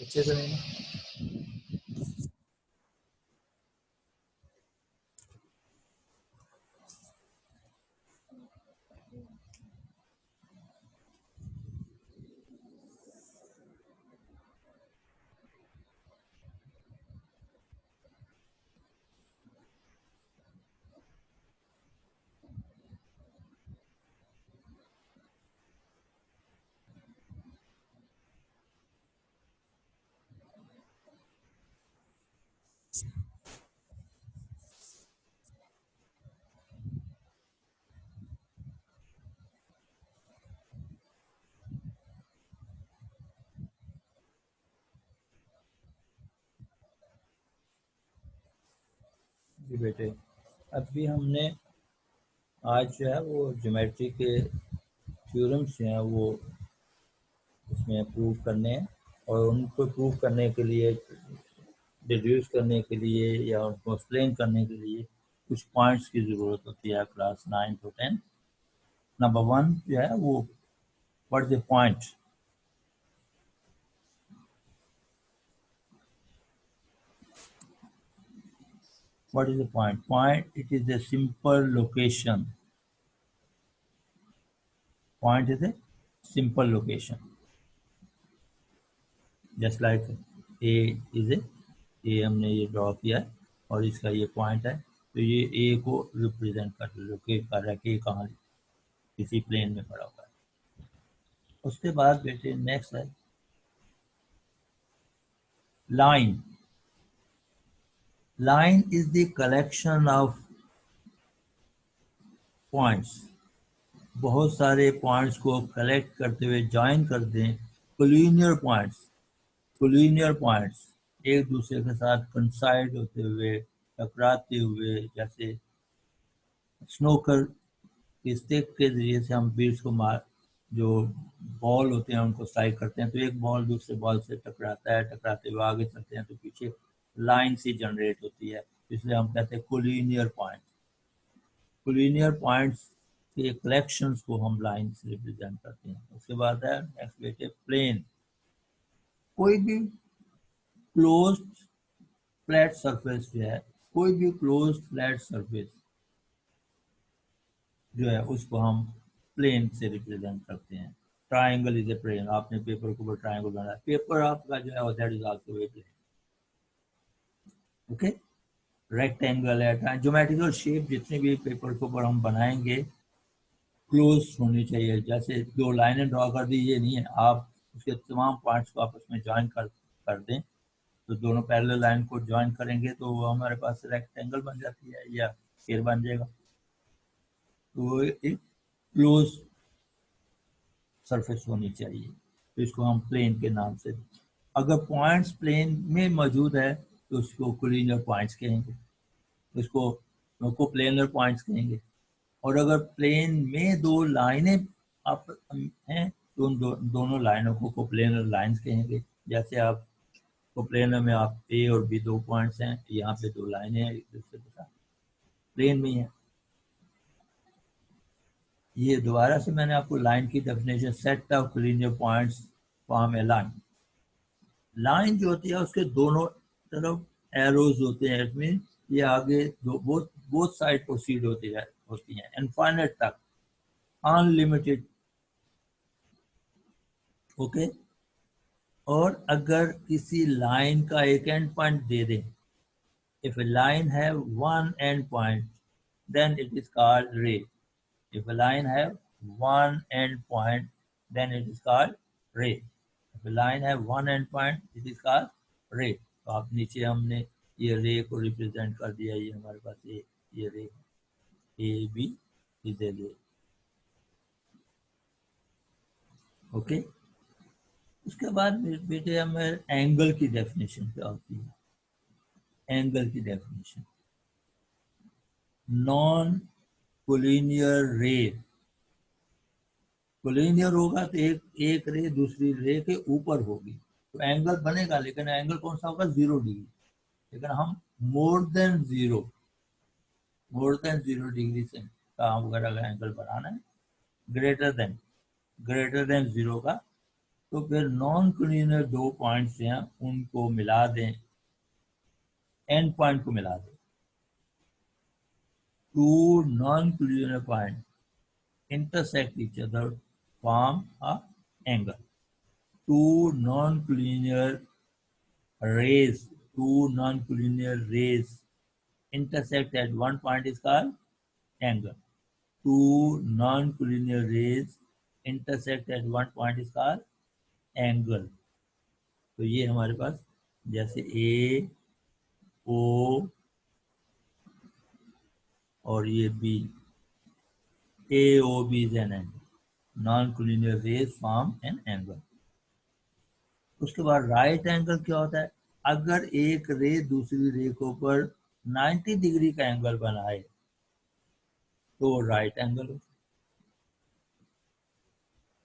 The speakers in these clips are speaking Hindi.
अच्छे से नहीं ना? जी बेटे, अभी हमने आज जो है वो ज्योमेट्री के थ्योरम्स जो हैं वो उसमें प्रूव करने हैं, और उनको प्रूव करने के लिए, डिड्यूस करने के लिए या उनको एक्सप्लेन करने के लिए कुछ पॉइंट्स की ज़रूरत होती है क्लास 9 और 10। नंबर 1 जो है वो what is the point. What is the point? Point, it is a simple location. Point is a simple location. Just like A is A हमने ये ड्रॉ किया है और इसका ये पॉइंट है, तो ये A को रिप्रेजेंट लोकेट कर रहा है कि कहाँ किसी प्लेन में पड़ा हुआ है। उसके बाद बेटे नेक्स्ट है line. Line is the collection of points. बहुत सारे पॉइंट्स को कलेक्ट करते हुए ज्वाइन कर दें, कोलिनियर पॉइंट्स। कोलिनियर पॉइंट्स एक दूसरे के साथ कंसाइड होते हुए, टकराते हुए, जैसे स्नोकर की स्टिक के जरिए से हम बीट्स को मार, जो बॉल होते हैं उनको स्ट्राइक करते हैं, तो एक बॉल दूसरे बॉल से टकराता है, टकराते हुए आगे चलते हैं तो पीछे लाइन सी जनरेट होती है, इसलिए हम कहते हैं कोलिनियर पॉइंट। कोलिनियर पॉइंट्स के कलेक्शंस को हम लाइन से रिप्रेजेंट करते हैं। उसके बाद है नेक्स्ट बेटे प्लेन। कोई भी क्लोज्ड फ्लैट सरफेस जो है, कोई भी क्लोज्ड फ्लैट सरफेस जो है उसको हम प्लेन से रिप्रेजेंट करते हैं। Triangle is a plane. आपने पेपर के ऊपर ट्राइंगल बनाया, पेपर आपका जो है that is also a plane. Okay, rectangle है, ज्योमेट्रिकल शेप जितने भी पेपर के ऊपर हम बनाएंगे क्लोज होनी चाहिए। जैसे दो लाइनें ड्रॉ कर दी, ये नहीं है, आप उसके तमाम पॉइंट्स को आपस में ज्वाइन कर दें, तो दोनों पैरेलल लाइन को ज्वाइन करेंगे तो हमारे पास रेक्टेंगल बन जाती है या स्क्वायर बन जाएगा। तो एक क्लोज सरफेस होनी चाहिए, तो इसको हम प्लेन के नाम से, अगर पॉइंट्स प्लेन में मौजूद है तो उसको कोलिनियर पॉइंट्स कहेंगे, उसको प्लेनर पॉइंट्स कहेंगे। और अगर प्लेन में दो लाइनें आप हैं तो उन दोनों लाइनों को कोप्लेनर लाइंस कहेंगे। जैसे आप कोप्लेनर में आप ए और बी दो पॉइंट्स हैं, यहाँ पे दो लाइनें हैं एक दूसरे के साथ, प्लेन में है। ये दोबारा से मैंने आपको लाइन की definition, set of collinear points form A line. Line जो होती है उसके दोनों तरफ एरोज होते हैं, इसमें ये आगे बोथ साइड प्रोसीड होती हैं इनफाइनाइट तक, अनलिमिटेड। ओके, और अगर किसी लाइन का एक एंड पॉइंट दे दें, इफ ए लाइन है one end point then it is called ray. If a line है one end point then it is called ray. If a line है one end point it is called ray. तो आप नीचे हमने ये रे को रिप्रेजेंट कर दिया, ये हमारे पास ये रे ए बी इज ए रे। ओके, उसके बाद बेटे हमें एंगल की डेफिनेशन क्या होती है। एंगल की डेफिनेशन, नॉन कोलिनियर रे। कोलिनियर होगा तो एक रे दूसरी रे के ऊपर होगी तो एंगल बनेगा, लेकिन एंगल कौन सा होगा, 0 डिग्री। लेकिन हम मोर देन जीरो डिग्री से काम वगैरह का एंगल बनाना है, ग्रेटर देन 0 का तो फिर नॉन कोलिनियर दो पॉइंट्स हैं उनको मिला दें, एंड पॉइंट को मिला दें। Two non collinear point intersect each other form a angle. Two non-collinear rays, two non-collinear rays intersect at one point is called angle. Two non-collinear rays intersect at one point is called angle. तो ये हमारे पास जैसे ए ओ और ये B, A O B is an angle, non collinear rays form an angle. उसके बाद राइट एंगल क्या होता है? अगर एक रे दूसरी रे के ऊपर 90 डिग्री का एंगल बनाए तो राइट एंगल होता है।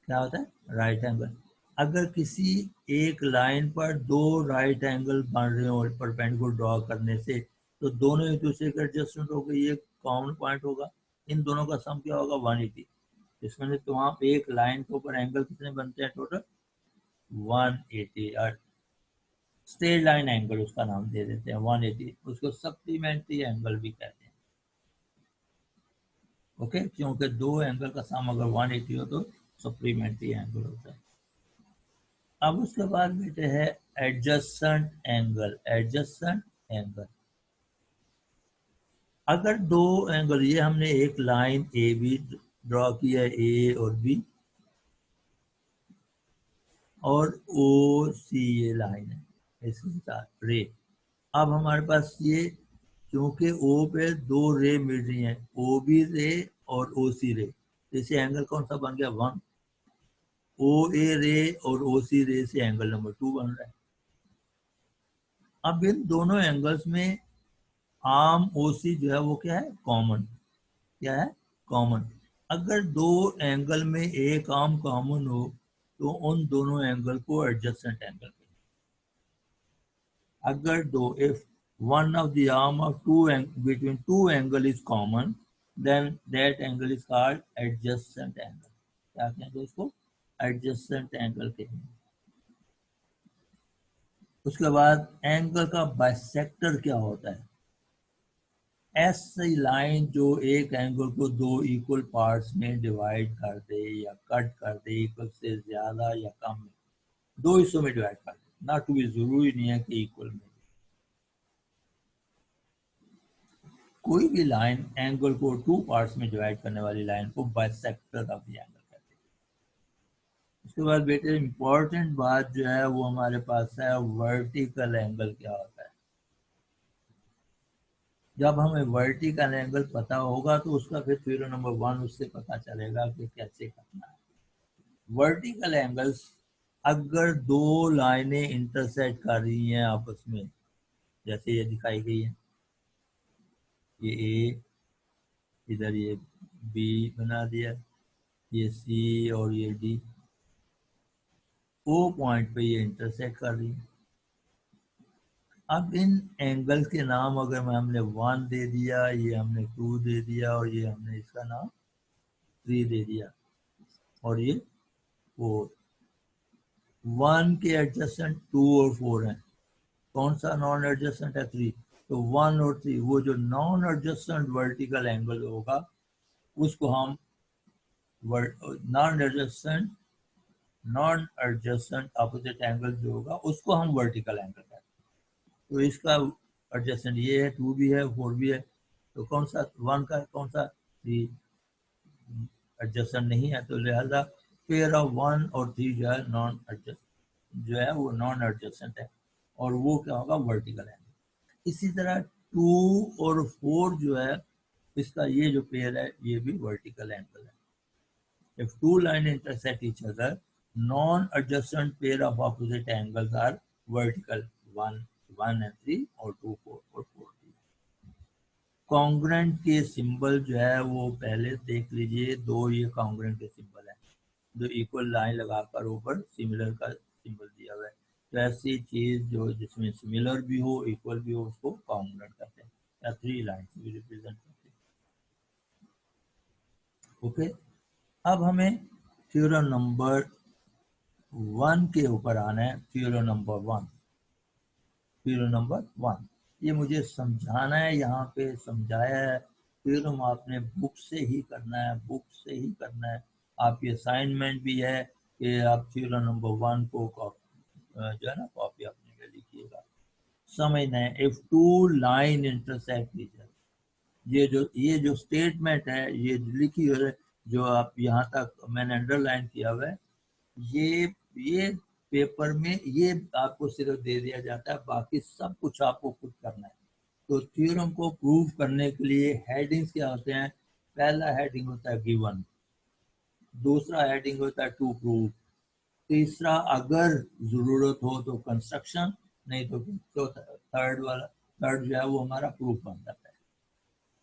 क्या होता है? Right angle. अगर किसी एक लाइन पर दो राइट एंगल बन रहे हो परपेंडिकुलर ड्रॉ करने से, तो दोनों एक दूसरे के एडजस्टमेंट हो गई, एक कॉमन पॉइंट होगा, इन दोनों का सम क्या होगा? 180। इसमें तो वहां पे एक लाइन के ऊपर एंगल कितने बनते हैं टोटल? 180। स्ट्रेट लाइन एंगल उसका नाम दे देते हैं 180, उसको सप्लीमेंट्री एंगल भी कहते हैं। ओके, क्योंकि दो एंगल का सम अगर 180 हो तो सप्लीमेंट्री एंगल होता है। अब उसके बाद बेटे है एडजस्टेंट एंगल। एडजस्टेंट एंगल, अगर दो एंगल, ये हमने एक लाइन ए बी ड्रॉ किया, ए और बी, और ओ सी ये लाइन है इसके साथ रे। अब हमारे पास ये, क्योंकि ओ पे दो रे मिल रही हैं, ओ बी रे और ओ सी रे, इसे एंगल कौन सा बन गया? 1। ओ ए रे और ओ सी रे से एंगल नंबर 2 बन रहा है। अब इन दोनों एंगल्स में आर्म ओ सी जो है वो क्या है? कॉमन। क्या है? कॉमन। अगर दो एंगल में एक आर्म कॉमन हो तो उन दोनों एंगल को एडजस्टेंट एंगल कहते हैं। अगर दो, if one of the arm of between two angle is common, then that angle is called adjacent angle. क्या कहेंगे उसको? adjacent angle कहेंगे। उसके बाद एंगल का बाइसेक्टर क्या होता है? ऐसी लाइन जो एक एंगल को दो इक्वल पार्ट्स में डिवाइड कर दे या कट कर दे, इक्वल से ज्यादा या कम, दो हिस्सों में डिवाइड कर दे, ना टू भी जरूरी नहीं है कि इक्वल में। कोई भी लाइन एंगल को टू पार्ट्स में डिवाइड करने वाली लाइन को बाइसेक्टर ऑफ द एंगल कहते हैं। उसके बाद बेटे इंपॉर्टेंट बात जो है वो हमारे पास है वर्टिकल एंगल क्या होता है। जब हमें वर्टिकल एंगल पता होगा तो उसका फिर थ्योरम नंबर 1 उससे पता चलेगा कि कैसे करना है। वर्टिकल एंगल्स, अगर दो लाइनें इंटरसेक्ट कर रही हैं आपस में, जैसे ये दिखाई गई है, ये ए, इधर ये बी बना दिया, ये सी और ये डी, ओ पॉइंट पे ये इंटरसेक्ट कर रही है। अब इन एंगल्स के नाम अगर हमने 1 दे दिया, ये हमने 2 दे दिया, और ये हमने इसका नाम 3 दे दिया, और ये 4। 1 के एडजस्टेंट 2 और 4 हैं, कौन सा नॉन एडजस्टेंट है? 3। तो 1 और 3, वो जो नॉन एडजस्टेंट वर्टिकल एंगल होगा उसको हम नॉन एडजस्टेंट अपोजिट एंगल जो होगा उसको हम वर्टिकल एंगल कहते हैं। तो इसका एडजस्टेंट ये है, 2 भी है, 4 भी है, तो कौन सा 1 का कौन सा? 3 एडजस्टेंट नहीं है, तो लिहाजा पेयर ऑफ 1 और 3 जो है नॉन एडजस्ट, जो है वो नॉन एडजस्टेंट है, और वो क्या होगा? Vertical angle. इसी तरह 2 और 4 जो है, इसका ये जो पेयर है ये भी वर्टिकल एंगल है। If two lines intersect each other, non-adjacent pair of opposite angles are vertical. 1, 1 and 3, or 2, 4, or 4, 3. Congruent के सिंबल जो है वो पहले देख लीजिए, दो ये कॉन्ग्रेंट के सिंबल है, जो इक्वल लाइन लगाकर ऊपर सिमिलर का सिंबल दिया हुआ है। तो ऐसी चीज जो जिसमें सिमिलर भी हो, इक्वल भी हो, उसको कॉन्ग्रेंट कहते हैं, या 3 लाइन भी रिप्रेजेंट करते हैं। ओके, अब हमें थ्योरम नंबर 1 के ऊपर आना है, थ्योरम नंबर 1, थ्योरम नंबर 1। ये मुझे समझाना है, यहाँ पे समझाया है। थ्योरम आपने बुक से ही करना है, बुक से ही करना है। आपकी असाइनमेंट भी है कि आप थ्योरम नंबर 1 को जो है ना कॉपी अपने लिए लिखिएगा। समझना है, if two line intersect each other, ये जो स्टेटमेंट है, ये लिखी हुई है, जो आप यहाँ तक मैंने अंडरलाइन किया हुआ है, ये पेपर में ये आपको सिर्फ दे दिया जाता है, बाकी सब कुछ आपको खुद करना है। तो थ्योरम को प्रूव करने के लिए हेडिंग्स क्या होते हैं? पहला हेडिंग होता है गिवन, दूसरा हेडिंग होता है टू प्रूव, तीसरा अगर जरूरत हो तो कंस्ट्रक्शन, नहीं तो चौथा थर्ड जो है वो हमारा प्रूफ बन जाता है।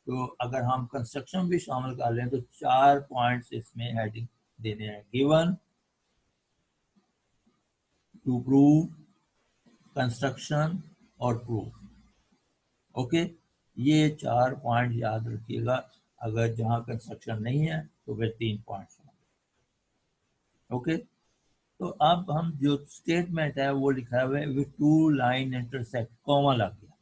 तो अगर हम कंस्ट्रक्शन भी शामिल कर लें तो 4 पॉइंट्स इसमें हेडिंग देने हैं, गिवन, टू प्रूव, कंस्ट्रक्शन और प्रूफ। ओके, ये 4 पॉइंट याद रखिएगा। अगर जहां कंस्ट्रक्शन नहीं है तो फिर 3 पॉइंट्स। ओके, तो अब हम जो स्टेटमेंट है वो लिखा हुआ है with to line intersect, comma लग गया।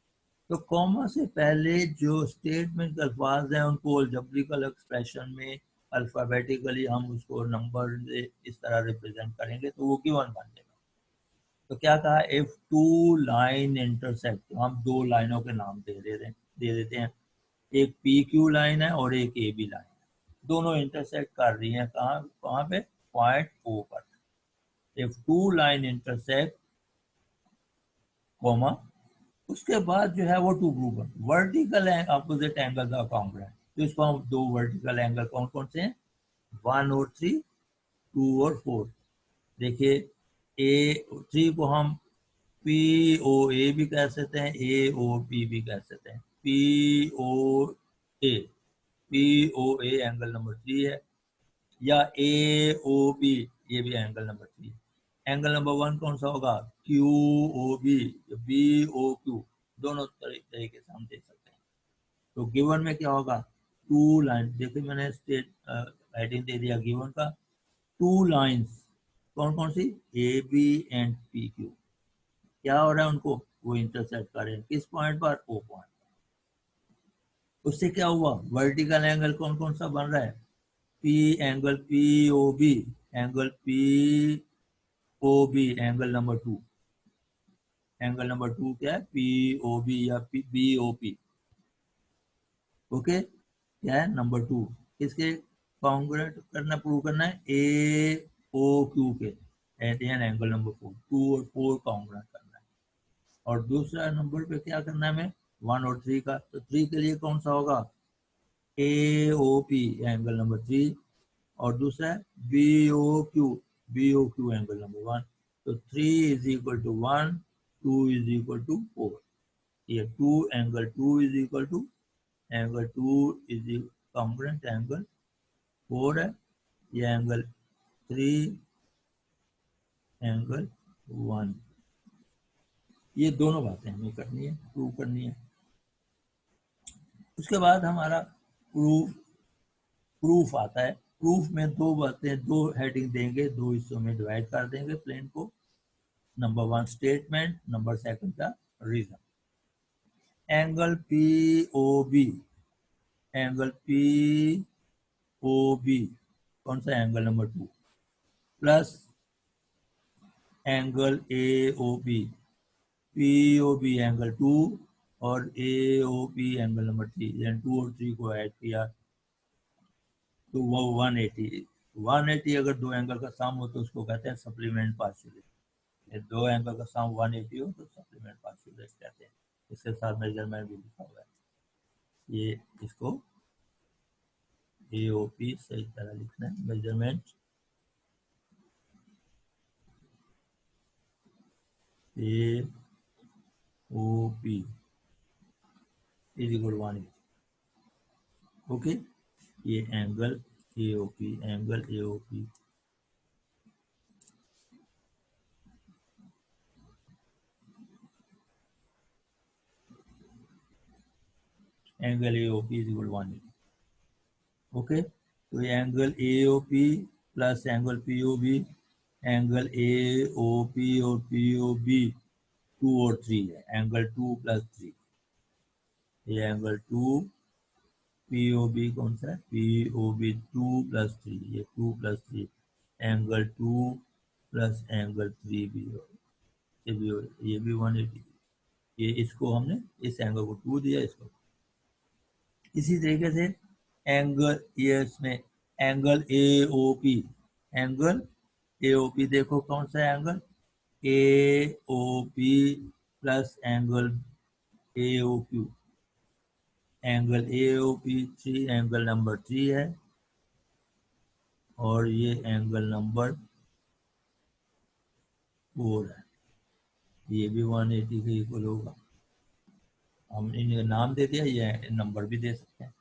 तो कॉमा से पहले जो स्टेटमेंट के अल्फाज हैं उनको अलजेब्रिकल एक्सप्रेशन में अल्फ़ाबेटिकली हम उसको नंबर से इस तरह रिप्रेजेंट करेंगे तो वो गिवन बन जाएगा। तो क्या कहा, इफ टू लाइन इंटरसेक्ट, तो हम दो लाइनों के नाम दे देते हैं। एक पी क्यू लाइन है और एक ए बी लाइन है, दोनों इंटरसेक्ट कर रही हैं कहाँ कहाँ पे, पॉइंट ओ पर। If two line intersect comma, उसके बाद जो है वो to prove, vertical opposite angle का कॉन्ग्रुएंट। तो इसको हम दो वर्टिकल एंगल कौन कौन से हैं, 1 और 3, 2 और 4। देखिए ए 3 को हम पी ओ ए भी कह सकते हैं, ए ओ पी भी कह सकते हैं। P O A, P O A angle number 3 है, या ए ओ बी, ये भी एंगल नंबर 3। एंगल नंबर 1 कौन सा होगा, Q O B, B O Q, दोनों तरीके से हम देख सकते हैं। तो गिवन में क्या होगा, टू लाइन, देखिए मैंने स्टेट हेडिंग दे दिया गिवन का, टू लाइंस कौन कौन सी, A B and P Q, क्या हो रहा है उनको, वो इंटरसेक्ट कर रहे हैं किस पॉइंट पर, ओ पॉइंट। उससे क्या हुआ, वर्टिकल एंगल कौन कौन सा बन रहा है, P angle P O B, angle P O B, angle number 2, angle number 2 क्या है, पी ओ बी या बी ओ पी। ओके, क्या है नंबर 2, किसके कॉन्ग्रुएंट करना, प्रूव करना है, ए ओ क्यू के, एट एन एंगल नंबर 4, 2 और 4 कॉन्ग्रुएंट करना है। और दूसरा नंबर पे क्या करना है हमें, 1 और 3 का। तो 3 के लिए कौन सा होगा, A O P angle number 3, और दूसरा है B O Q, B O Q angle number 1। तो 3 is equal to 1, 2 is equal to 4। ये 2 angle 2 is equal to angle 2 is congruent angle 4 है, ये एंगल 3 एंगल 1। ये दोनों बातें हमें करनी है, प्रूव करनी है। उसके बाद हमारा प्रूफ प्रूफ आता है। प्रूफ में दो बातें, दो हेडिंग देंगे, दो हिस्सों में डिवाइड कर देंगे प्लेन को। नंबर 1 स्टेटमेंट, नंबर 2 का reason. Angle P O B, angle P O B कौन सा, angle number 2, plus angle A O B, P O B angle 2 और A O B angle number 3, यानी 2 और 3 को ऐड किया तो वो 180। 180 अगर दो एंगल का सम हो तो उसको कहते हैं सप्लीमेंट पार्शियल। दो एंगल का सम 180 हो तो सप्लीमेंट पार्शियल कहते हैं। इसके साथ मेजरमेंट भी लिखा हुआ है, ये इसको एओपी सही तरह लिखना है, measurement AOP is equal 180। Okay, ये angle AOP, angle AOP angle AOP is equal 180। Okay, तो ये angle AOP plus angle POB, angle A O P और पी ओ बी 2 और 3 है, एंगल 2 + 3। ये एंगल 2 पी ओ बी कौन सा है, पी ओ बी 2 + 3, ये 2 + 3 एंगल 2 प्लस एंगल 3 भी हो, ये भी 180। ये इसको हमने इस एंगल को 2 दिया, इसको। इसी तरीके से एंगल, ये इसमें angle A O P, angle A O P देखो कौन सा angle, A O P plus angle A O Q, angle A O P 3, angle number 3 है, और ये एंगल नंबर 4 है। ये भी 180 के इक्वल होगा। हम इन्हें नाम दे दिया, ये नंबर भी दे सकते हैं।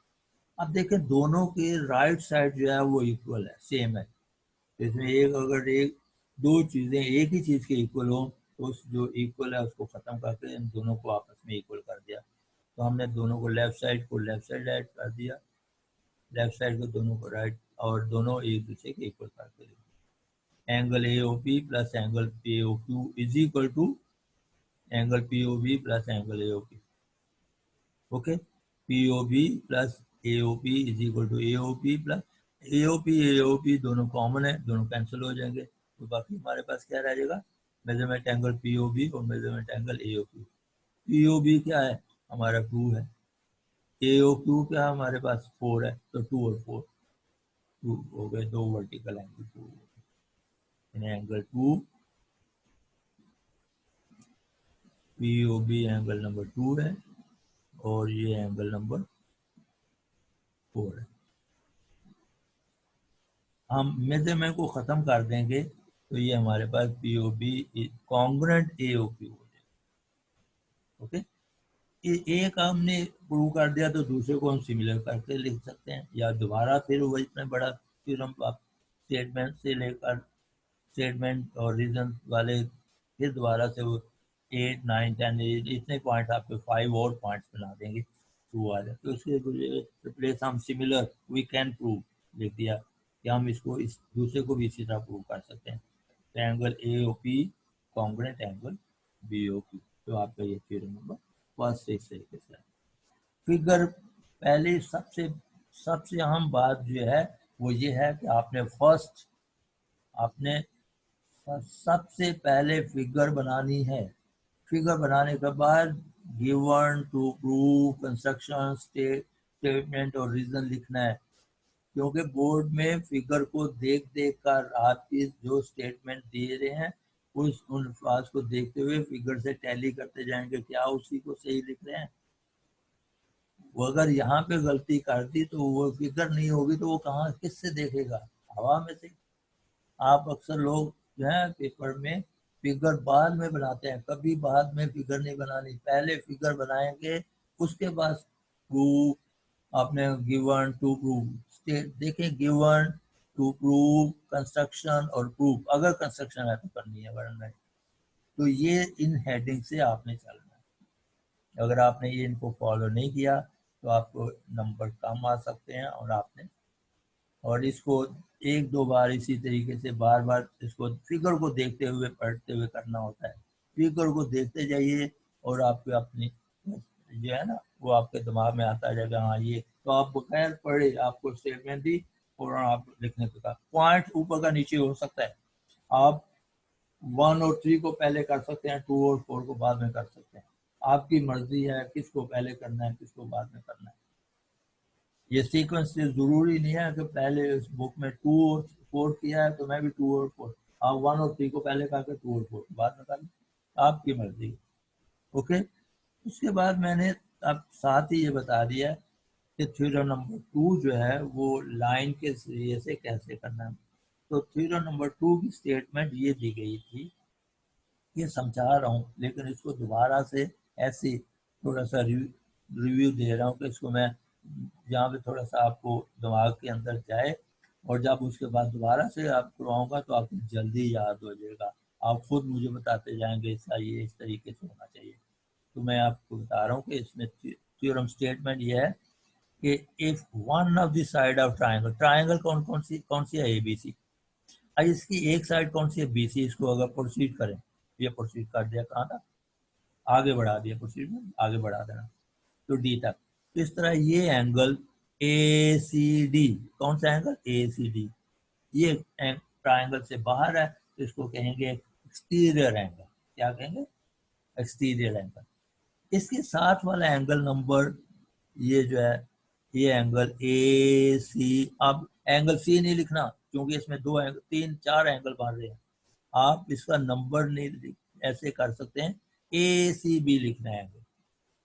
अब देखें दोनों के राइट साइड जो है वो इक्वल है, सेम है। तो इसमें एक, अगर एक दो चीज़ें एक ही चीज़ के इक्वल हो तो उस जो इक्वल है उसको ख़त्म करके इन दोनों को आपस में इक्वल कर दिया। तो हमने दोनों को लेफ़्ट साइड को लेफ़्ट साइड ऐड कर दिया, लेफ़्ट साइड को दोनों को राइट, और दोनों एक दूसरे के इक्वल करके दिया। Angle A O P plus angle P O Q is equal to angle P O B plus angle A O P. Okay, P O B plus A O P is equal to A O P plus A O P दोनों कॉमन है, दोनों कैंसिल हो जाएंगे। तो बाकी हमारे पास क्या रह जाएगा, measurement angle P O B और measurement angle A O P. P O B क्या है हमारा 2 है, ए ओ क्यू क्या हमारे पास 4 है, तो 2 और 4 2 हो गए, दो vertical angle 2 angle 2 P O B angle number 2 है, और ये एंगल नंबर 4 है। हम मेजरमेंट को ख़त्म कर देंगे तो ये हमारे पास पी ओ बी कॉन्ग्रुएंट ए ओ क्यू हो जाएगा। ओके, एक हमने प्रूव कर दिया तो दूसरे को हम सिमिलर करके लिख सकते हैं, या दोबारा फिर वही इतना बड़ा थ्योरम आप स्टेटमेंट से लेकर स्टेटमेंट और रीजन वाले फिर दोबारा से वो 8 9 10 इतने पॉइंट आपके 5 और पॉइंट्स बना देंगे टू आ जाए। तो उसके रिप्लेस हम सिमिलर वी कैन प्रूव लिख दिया कि हम इसको इस दूसरे को भी इसी तरह प्रूव कर सकते हैं। तो angle A O P congruent angle B O Q, तो आपका ये थ्योरम नंबर फर्स्ट इस तरीके से। फिगर पहले सबसे सबसे अहम बात जो है वो ये है कि आपने सबसे पहले फिगर बनानी है। फिगर बनाने के बाद given to prove construction statement और रीजन लिखना है, क्योंकि बोर्ड में फिगर को देख देख कर आप जो स्टेटमेंट दे रहे हैं उस उन अल्फाज को देखते हुए फिगर से टैली करते जाएंगे, क्या उसी को सही लिख रहे हैं। वो अगर यहाँ पे गलती कर दी तो वो फिगर नहीं होगी तो वो कहाँ किससे देखेगा, हवा में से। आप अक्सर लोग जो है पेपर में फिगर बाद में बनाते हैं, कभी बाद में फिगर नहीं बनानी, पहले फिगर बनाएंगे उसके बाद प्रूफ। आपने गिवन टू प्रूफ देखें, गिवन टू प्रूफ कंस्ट्रक्शन और प्रूफ, अगर कंस्ट्रक्शन है तो करनी है वरना नहीं। तो ये इन हेडिंग से आपने चलना है। अगर आपने ये इनको फॉलो नहीं किया तो आपको नंबर कम आ सकते हैं, और आपने और इसको एक दो बार इसी तरीके से बार बार इसको फिगर को देखते हुए पढ़ते हुए करना होता है। फिगर को देखते जाइए और आपके अपनी जो है ना वो आपके दिमाग में आता जाएगा, हाँ ये तो आप बगैर पढ़े आपको स्टेटमेंट दी और आप लिखने का पॉइंट ऊपर का नीचे हो सकता है। आप 1 और 3 को पहले कर सकते हैं, 2 और 4 को बाद में कर सकते हैं। आपकी मर्जी है किसको पहले करना है किसको बाद में करना है। ये सीक्वेंस जरूरी नहीं है कि पहले इस बुक में 2 और 4 किया है तो मैं भी 2 और 4, आप 1 और 3 को पहले करके 2 और 4 बाद में कर, आपकी मर्जी। ओके, उसके बाद मैंने अब साथ ही ये बता दिया कि थ्योरम नंबर 2 जो है वो लाइन के जरिए से कैसे करना है। तो थ्योरम नंबर 2 की स्टेटमेंट ये दी गई थी, ये समझा रहा हूँ लेकिन इसको दोबारा से ऐसे थोड़ा सा रिव्यू दे रहा हूँ कि इसको मैं जहाँ पे थोड़ा सा आपको दिमाग के अंदर जाए, और जब उसके बाद दोबारा से आप करवाऊंगा तो आपको जल्दी याद हो जाएगा। आप खुद मुझे बताते जाएंगे ऐसा ये इस तरीके से होना चाहिए। तो मैं आपको बता रहा हूँ कि इसमें थ्योरम स्टेटमेंट ये है कि if one of the side of triangle, triangle कौन सी है, ABC। अब इसकी एक साइड कौन सी है, बी सी। इसको अगर प्रोसीड करें, ये प्रोसीड कर दिया, कहाँ तक, आगे बढ़ा दिया, प्रोसीड में आगे बढ़ा देना तो डी तक। तो इस तरह ये एंगल ए सी डी, कौन सा एंगल, ए सी डी, ये ट्राइंगल से बाहर है, तो इसको कहेंगे एक्सटीरियर एंगल। क्या कहेंगे, एक्सटीरियर एंगल। इसके साथ वाला एंगल नंबर, ये जो है, ये एंगल ए सी। अब एंगल सी नहीं लिखना, क्योंकि इसमें दो एंगल, तीन चार एंगल बन रहे हैं। आप इसका नंबर नहीं ऐसे कर सकते हैं, ए सी बी लिखना है एंगल।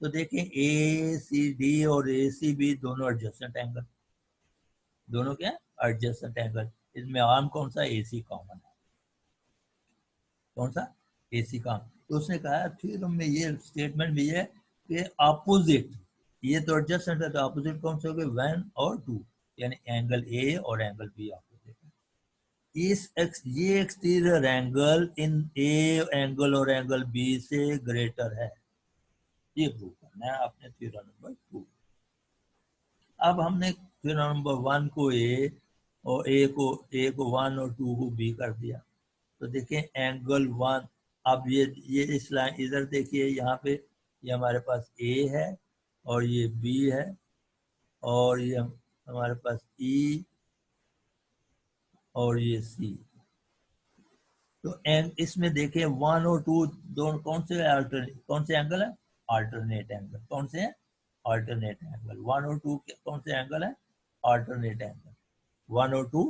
तो देखें, ए सी डी और ए सी बी दोनों एडजस्टेंट एंगल, दोनों क्या एडजस्टेंट एंगल। इसमें आर्म कौन सा, ए सी कॉमन है, कौन सा, ए सी कॉमन। तो उसने कहा फिर में ये स्टेटमेंट भी है कि अपोजिट, ये तो एडजस्टेंट है, तो अपोजिट कौन से हो गए, 1 और 2, यानी एंगल ए और एंगल बी अपोजिट है। ये exterior angle in A angle और एंगल बी से ग्रेटर है, ये प्रूव करना है आपने थ्योरम नंबर 2। अब हमने थ्योरम नंबर 1 को ए और ए को 1 और 2 को बी कर दिया। तो देखें एंगल 1, अब ये इस लाइन इधर देखिए, यहाँ पे ये हमारे पास ए है और ये बी है और ये हमारे पास ई और ये सी। तो इसमें देखें 1 और 2 दोनों कौन से कौन से एंगल है, अल्टरनेट एंगल। कौन से है, अल्टरनेट एंगल। 1 और 2 कौन से एंगल है, अल्टरनेट एंगल। 1 और 2,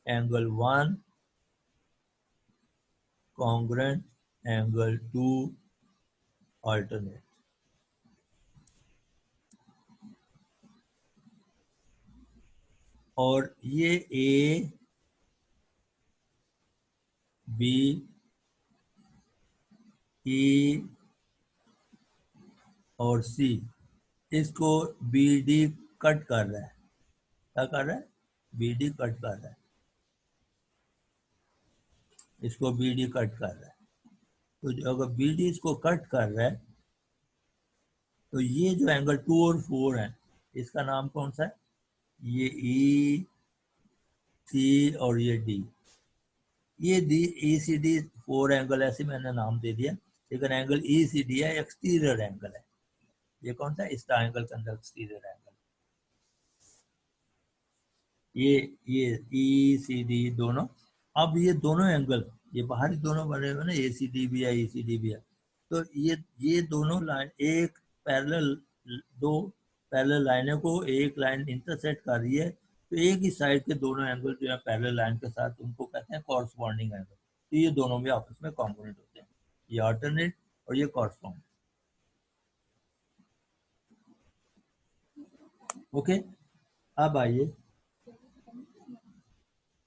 एंगल 1 कॉन्ग्रुएंट, एंगल 2 अल्टरनेट। और ये ए बी ई और सी, इसको बी डी कट कर रहा है। क्या कर रहा है, बी डी कट कर रहा है, इसको बी डी कट कर रहा है। तो अगर बी डी इसको कट कर रहा है, तो ये जो एंगल 2 और 4 है, इसका नाम कौन सा है, ये ई सी और ये डी। ये D E C D 4 angle ऐसे मैंने नाम दे दिया, लेकिन एंगल ई सी डी है, एक्सटीरियर एंगल है। ये कौन सा, इस ट्रायंगल के अंदर एक्सटीरियर एंगल। ये ई सी डी दोनों, अब ये दोनों एंगल, ये बाहरी दोनों बने हुए ना, ए सी डी भी है, ई सी डी भी है। तो ये दोनों लाइन एक पैरेलल, दो पैरेलल लाइनों को एक लाइन इंटरसेक्ट कर रही है, तो एक ही साइड के दोनों एंगल जो है पैरेलल लाइन के साथ, उनको कहते हैं कॉरस्पॉन्डिंग एंगल। तो ये दोनों भी आपस में कॉन्ग्रुएंट होते हैं, ये अल्टरनेट और ये कॉरस्पॉन्ड। ओके, अब आइए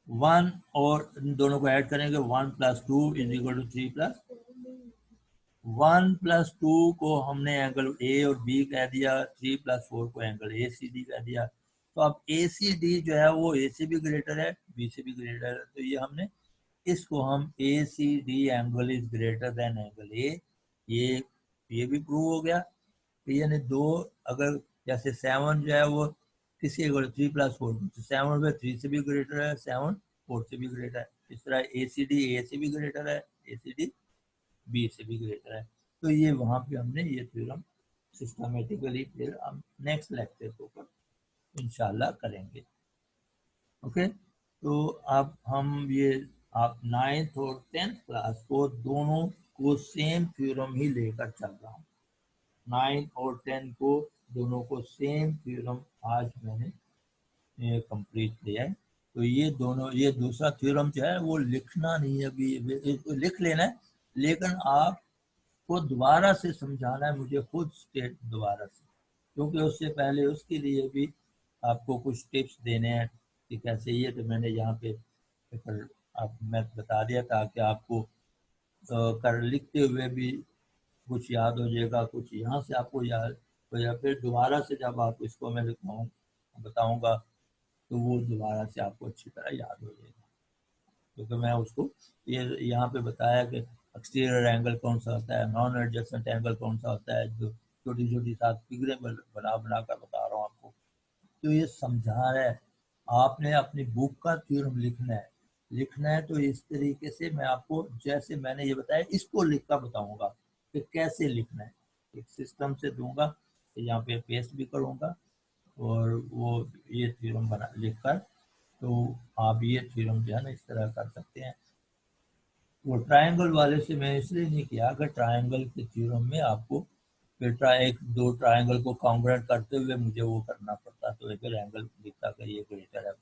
1 और इन दोनों को ऐड करेंगे, 1 + 2 = 3 + 1 + 2 को हमने एंगल ए और बी कह दिया, 3 + 4 को एंगल ए सी डी कह दिया। तो अब ए सी डी जो है वो ए से भी ग्रेटर है, बी से भी ग्रेटर है, तो ये हमने इसको हम A C D angle is greater than angle A, ये भी प्रूव हो गया। तो यानी दो, अगर जैसे 7 जो है वो किसी 3 + 4, 7 में 3 से भी ग्रेटर है, 7 4 से भी ग्रेटर है। इस तरह ए सी डी ए से भी ग्रेटर है, ए सी डी बी से भी ग्रेटर है। तो ये वहाँ पे हमने ये थ्योरम सिस्टमेटिकली फिर हम नेक्स्ट लेक्चर के ऊपर इंशाल्लाह करेंगे। ओके, तो अब हम ये आप 9th और 10th क्लास को दोनों को सेम थ्योरम ही लेकर चल रहा हूँ। 9 और 10 को दोनों को सेम थ्योरम आज मैंने कंप्लीट किया है। तो ये दोनों, ये दूसरा थ्योरम जो है वो लिखना नहीं है अभी, इसको लिख लेना है, लेकिन आपको दोबारा से समझाना है मुझे खुद स्टेट दोबारा से, क्योंकि उससे पहले उसके लिए भी आपको कुछ टिप्स देने हैं कि कैसे। ये तो मैंने यहाँ पे आप मैं बता दिया था कि आपको कर लिखते हुए भी कुछ याद हो जाएगा, कुछ यहाँ से आपको याद हो जाए, फिर दोबारा से जब आप इसको मैं लिखवाऊँ बताऊँगा तो वो दोबारा से आपको अच्छी तरह याद हो जाएगा। क्योंकि मैं उसको ये यहाँ पे बताया कि एक्सटीरियर एंगल कौन सा होता है, नॉन एडजस्टेंट एंगल कौन सा होता है, जो छोटी छोटी सात फिगरें बना बना कर बता रहा हूँ आपको। तो ये समझा रहा है, आपने अपनी बुक का थ्योरम लिखना है, लिखना है तो इस तरीके से मैं आपको जैसे मैंने ये बताया इसको लिख कर बताऊंगा कि कैसे लिखना है। एक सिस्टम से दूंगा, यहाँ पे पेस्ट भी करूंगा और वो ये थ्योरम बना लिख कर, तो आप ये थ्योरम जो है ना इस तरह कर सकते हैं। वो ट्रायंगल वाले से मैं इसलिए नहीं किया, अगर ट्रायंगल के थ्योरम में आपको फिर एक दो ट्रायंगल को कॉन्ग्रुएंट करते हुए मुझे वो करना पड़ता, तो फिर एंगल दिखता कि ये ग्रेटर है,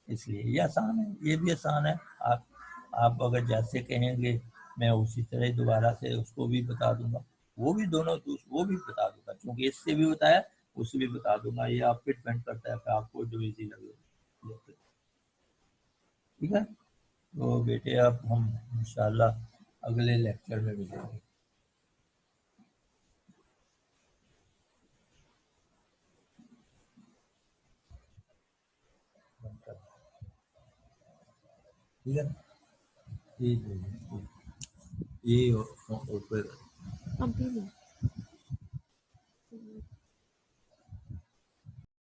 इसलिए ये आसान है, ये भी आसान है। आप अगर जैसे कहेंगे मैं उसी तरह दोबारा से उसको भी बता दूंगा, वो भी दोनों वो भी बता दूंगा, क्योंकि इससे भी बताया उससे भी बता दूंगा, ये आप पे डिपेंड करता है कि आपको जो इजी लगे। ठीक है, तो बेटे अब हम इंशाल्लाह अगले लेक्चर में मिलेंगे। ठीक है, ठीक है, ये ऊपर अभी नहीं।